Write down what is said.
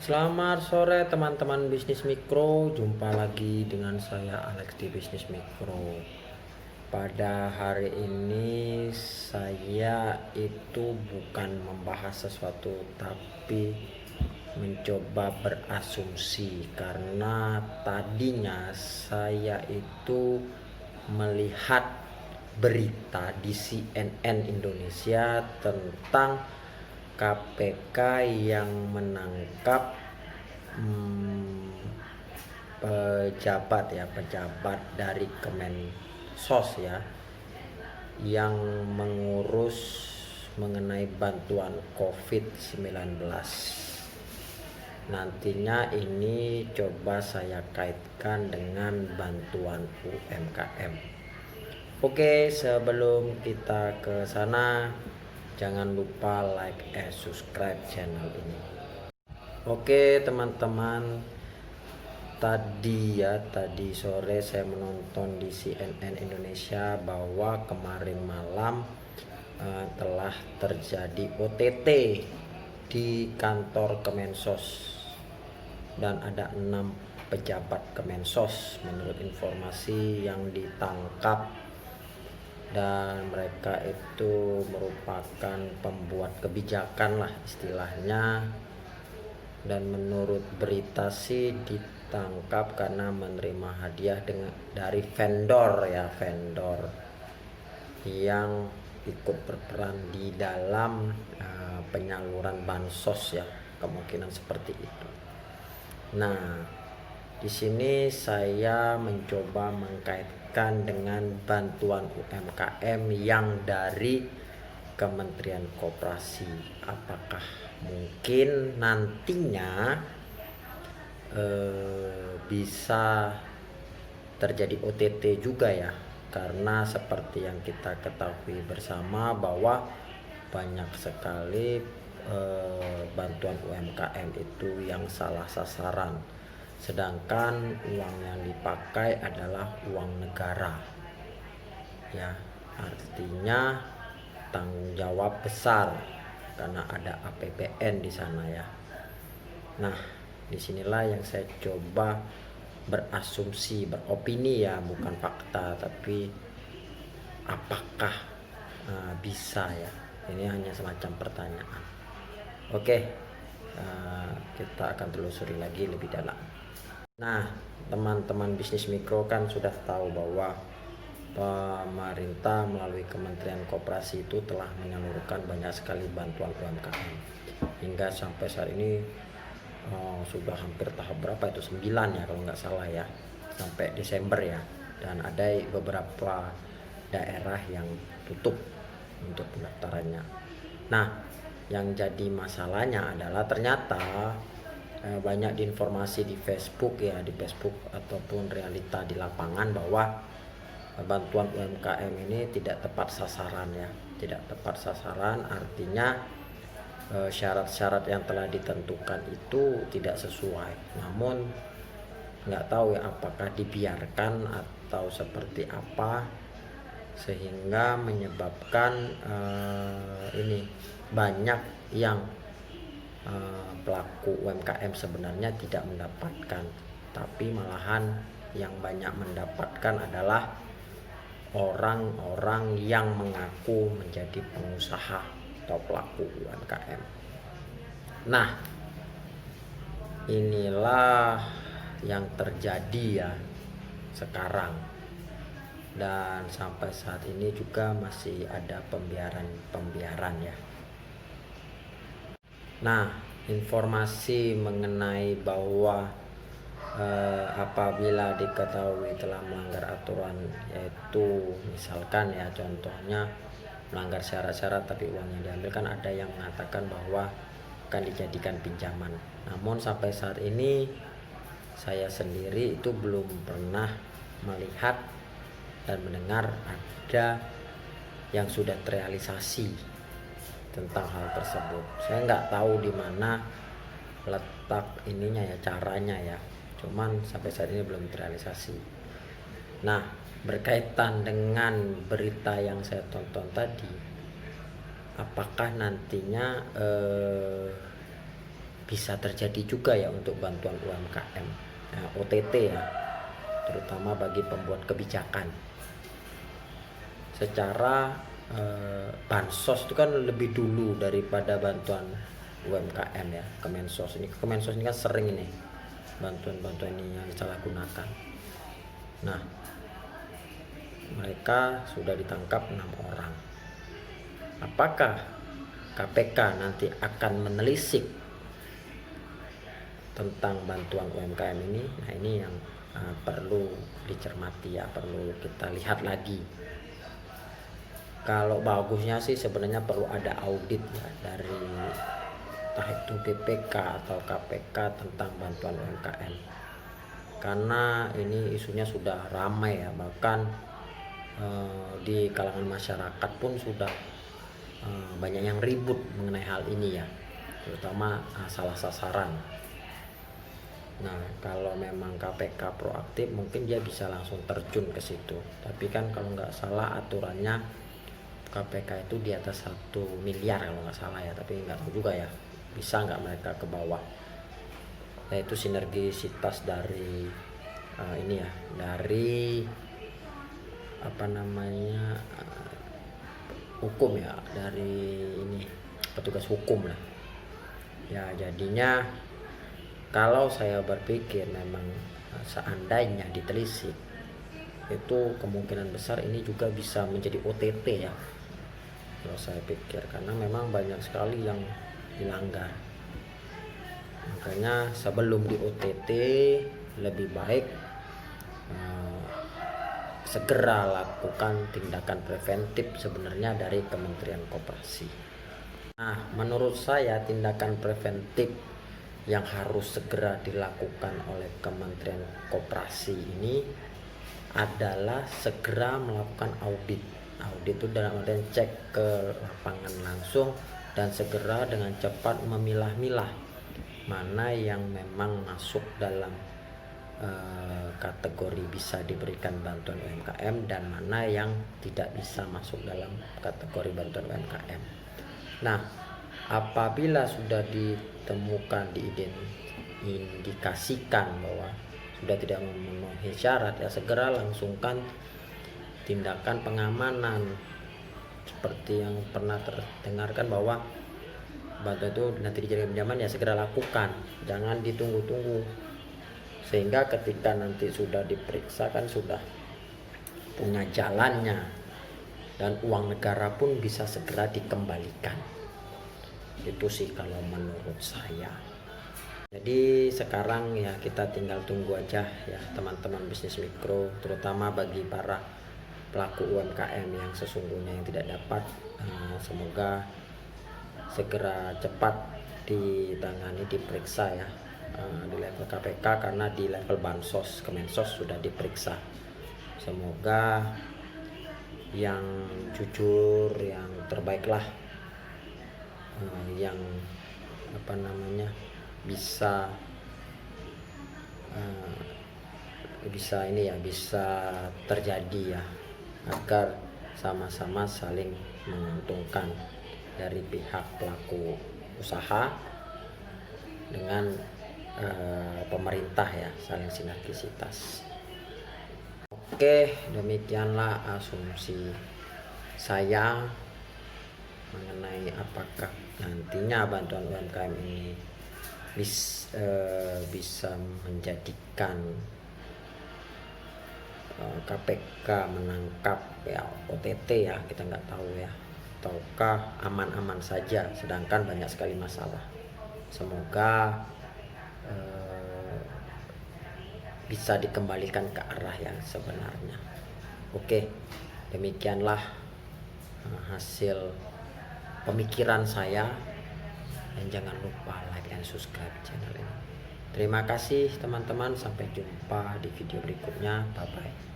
Selamat sore teman-teman bisnis mikro, jumpa lagi dengan saya Alex di bisnis mikro. Pada hari ini saya itu bukan membahas sesuatu tapi mencoba berasumsi, karena tadinya saya itu melihat berita di CNN Indonesia tentang KPK yang menangkap pejabat dari Kemensos ya, yang mengurus mengenai bantuan COVID-19. Nantinya ini coba saya kaitkan dengan bantuan UMKM. Oke, sebelum kita ke sana, jangan lupa like and subscribe channel ini. Oke teman-teman, tadi sore saya menonton di CNN Indonesia bahwa kemarin malam telah terjadi OTT di kantor Kemensos, dan ada 6 pejabat Kemensos menurut informasi yang ditangkap, dan mereka itu merupakan pembuat kebijakan lah istilahnya. Dan menurut berita sih ditangkap karena menerima hadiah dari vendor yang ikut berperan di dalam penyaluran bansos ya, kemungkinan seperti itu. Nah, di sini saya mencoba mengkaitkan dengan bantuan UMKM yang dari Kementerian Koperasi. Apakah mungkin nantinya bisa terjadi OTT juga ya? Karena seperti yang kita ketahui bersama bahwa banyak sekali bantuan UMKM itu yang salah sasaran, sedangkan uang yang dipakai adalah uang negara ya, artinya tanggung jawab besar karena ada APBN di sana ya. Nah, disinilah yang saya coba berasumsi, beropini ya, bukan fakta, tapi apakah bisa ya. Ini hanya semacam pertanyaan. Oke, kita akan telusuri lagi lebih dalam. Nah, teman-teman bisnis mikro kan sudah tahu bahwa pemerintah melalui Kementerian Koperasi itu telah menyalurkan banyak sekali bantuan UMKM hingga sampai saat ini sudah hampir tahap berapa itu, 9 ya kalau nggak salah ya, sampai Desember ya. Dan ada beberapa daerah yang tutup untuk pendaftarannya. Nah, yang jadi masalahnya adalah ternyata banyak diinformasi di Facebook ya, di Facebook ataupun realita di lapangan bahwa bantuan UMKM ini tidak tepat sasaran ya. Tidak tepat sasaran artinya syarat-syarat yang telah ditentukan itu tidak sesuai. Namun nggak tahu ya apakah dibiarkan atau seperti apa, sehingga menyebabkan ini banyak yang pelaku UMKM sebenarnya tidak mendapatkan, tapi malahan yang banyak mendapatkan adalah orang-orang yang mengaku menjadi pengusaha atau pelaku UMKM. Nah, inilah yang terjadi ya sekarang, dan sampai saat ini juga masih ada pembiaran ya. Nah, informasi mengenai bahwa apabila diketahui telah melanggar aturan, yaitu misalkan ya contohnya melanggar syarat-syarat tapi uangnya diambil, kan ada yang mengatakan bahwa akan dijadikan pinjaman. Namun sampai saat ini saya sendiri itu belum pernah melihat dan mendengar ada yang sudah terrealisasi tentang hal tersebut. Saya nggak tahu di mana letak ininya ya, caranya ya, cuman sampai saat ini belum terrealisasi. Nah, berkaitan dengan berita yang saya tonton tadi, apakah nantinya bisa terjadi juga ya untuk bantuan UMKM ya, OTT ya, terutama bagi pembuat kebijakan. Secara bansos itu kan lebih dulu daripada bantuan UMKM ya. Kemensos ini kan sering ini bantuan-bantuan ini yang disalahgunakan. Nah, mereka sudah ditangkap 6 orang. Apakah KPK nanti akan menelisik tentang bantuan UMKM ini? Nah, ini yang perlu dicermati ya, perlu kita lihat lagi. Kalau bagusnya sih sebenarnya perlu ada audit ya dari entah itu BPK atau KPK tentang bantuan UMKM, karena ini isunya sudah ramai ya, bahkan di kalangan masyarakat pun sudah banyak yang ribut mengenai hal ini ya, terutama salah sasaran. Nah, kalau memang KPK proaktif mungkin dia bisa langsung terjun ke situ. Tapi kan kalau nggak salah aturannya KPK itu di atas 1 miliar kalau nggak salah ya, tapi nggak tahu juga ya bisa nggak mereka ke bawah. Nah, itu sinergisitas dari ini ya, dari apa namanya hukum ya, dari ini petugas hukum lah ya. Jadinya kalau saya berpikir memang seandainya ditelisik, itu kemungkinan besar ini juga bisa menjadi OTT ya, kalau saya pikir, karena memang banyak sekali yang dilanggar. Makanya sebelum di OTT lebih baik segera lakukan tindakan preventif sebenarnya dari Kementerian Koperasi. Nah, menurut saya tindakan preventif yang harus segera dilakukan oleh Kementerian Koperasi ini adalah segera melakukan audit. Audit itu dalam artian cek ke lapangan langsung dan segera dengan cepat memilah-milah mana yang memang masuk dalam kategori bisa diberikan bantuan UMKM dan mana yang tidak bisa masuk dalam kategori bantuan UMKM. Nah, apabila sudah ditemukan, diindikasikan bahwa sudah tidak memenuhi syarat, ya segera langsungkan tindakan pengamanan. Seperti yang pernah terdengarkan bahwa bantuan itu nanti dijadikan pinjaman, ya segera lakukan, jangan ditunggu-tunggu, sehingga ketika nanti sudah diperiksa kan sudah punya jalannya dan uang negara pun bisa segera dikembalikan. Itu sih kalau menurut saya. Jadi sekarang ya kita tinggal tunggu aja ya teman-teman bisnis mikro, terutama bagi para pelaku UMKM yang sesungguhnya yang tidak dapat, semoga segera cepat ditangani, diperiksa ya di level KPK, karena di level bansos Kemensos sudah diperiksa. Semoga yang jujur, yang terbaiklah, yang apa namanya bisa ini ya, bisa terjadi ya, agar sama-sama saling menguntungkan dari pihak pelaku usaha dengan pemerintah ya, saling sinergisitas. Oke, demikianlah asumsi saya mengenai apakah nantinya bantuan UMKM ini bisa menjadikan KPK menangkap ya OTT ya, kita nggak tahu ya, ataukah aman-aman saja sedangkan banyak sekali masalah. Semoga bisa dikembalikan ke arah yang sebenarnya. Oke, demikianlah hasil pemikiran saya, dan jangan lupa like and subscribe channel ini. Terima kasih teman-teman, sampai jumpa di video berikutnya. Bye bye.